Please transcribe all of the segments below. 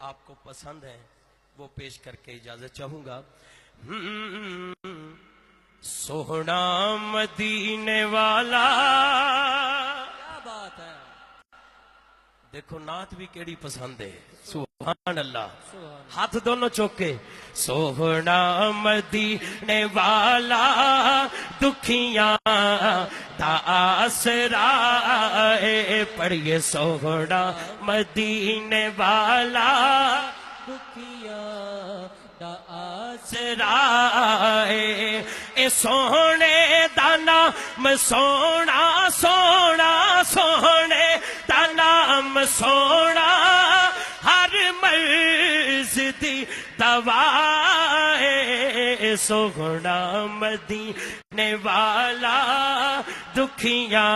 आपको पसंद है वो पेश करके इजाजत चाहूंगा। सोहना मदीने वाला, क्या बात है। देखो नात भी केड़ी पसंद है। सुभान अल्लाह, सुभान हाथ दोनों चौके। सोहना मदीने वाला दुखियां दा आसरा है, पढ़िए सोहना मदीने वाला दुखिया दा आसरा है। ए सोहने दा नाम सोना सोना, सोहने दा नाम सोना, हर मर्ज दी दवा है। सोहना मदीने वाला दुखियां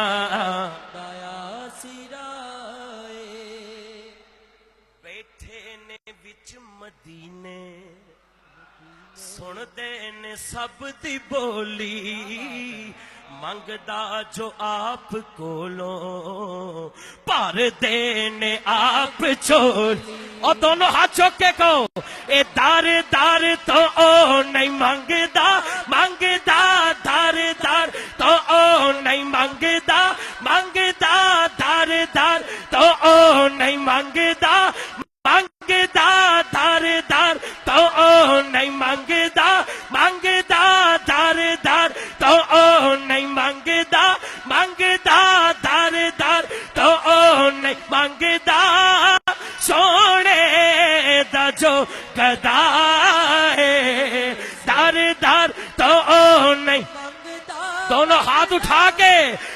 दया सिराए। बैठे ने विच मदीने, सुनदे ने सब दी बोली, मंगदा जो आप कोलों पर देने आप चोली। और दोनों हाथ चौक के कहो, ए दार दार तो ओ नहीं मंगदा, मंगदा दार दार तो ओ नहीं मंगदा, मंगदा दार दार तो ओ नहीं मंगदा, मंगदा दार दार तो ओ नहीं मंगदा, मंगदा दार दार तो ओ नहीं मंगदा, मंगदा दार दार तो ओ नहीं मंगदा। सोने दा जो गदा है, दार दार तो ओ नहीं, दोनों हाथ उठा के,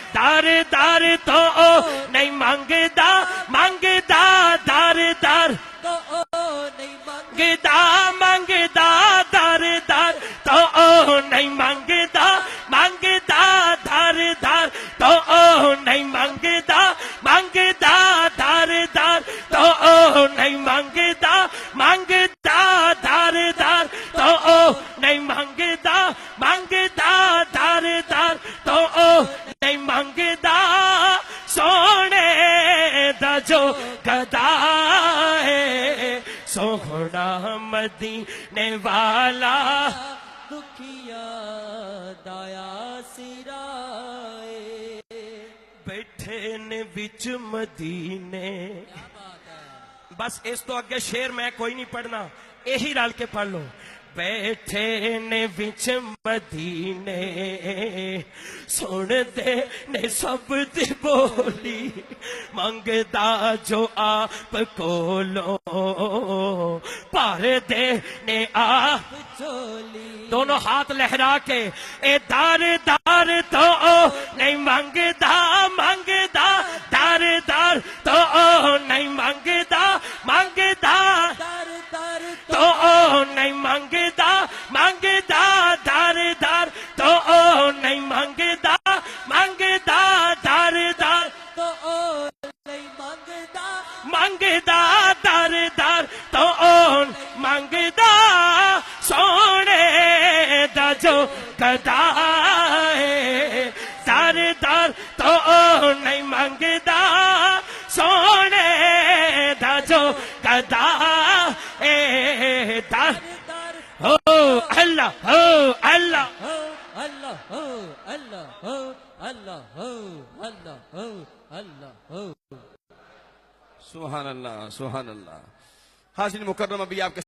दार दार तो ओ नहीं मंगदा, मंगदा दार दार तो ओ नहीं मंगदा, मंगदा दार दार तो ओ नहीं मंगदा, मंगदा दार दार तो ओ नहीं मंगदा, मंगदा दार दार तो ओ नहीं मंगदा, मंगदा दार दार तो ओ नहीं मंगदा, मंगदा दार दार तो ओ नहीं मंगदा। सोने दा जो गदा है, सोहना मदीने वाला दुखिया दया सिराए। बैठे ने विच मदीने। क्या बात है। बस इस तो अगे शेर मैं कोई नहीं पढ़ना, यही रल के पढ़ लो। बैठे ने विच मदीने, सुनते ने सब दी बोली, मंगदा जो आप कोलो पर दे ने आप चोली। दोनों हाथ लहरा के, ए दार दार तो ओ नहीं मंगदा, मंगदा दार दार तो ओ नहीं मंगदा, मंगदा दर दर तो ओ नहीं मंगदा, मंगदा दार दार तो ओ नहीं मंगदा, मंगदा दार दार तो ओ नहीं मंगदा, मंगदा दार दार तो ओ मंगदा। सोने दा जो गदा है, दार दार तो ओ नहीं मंगदा, सोने दा जो गदा ए दार। दर हो अल्लाह, हो अल्लाह, हो अल्लाह हो अल्लाह हो अल्लाह हो अल्लाह हो अल्लाह हो। सुभान अल्लाह, सुभान अल्लाह। हाज़िर मुकर्रम, अभी आपके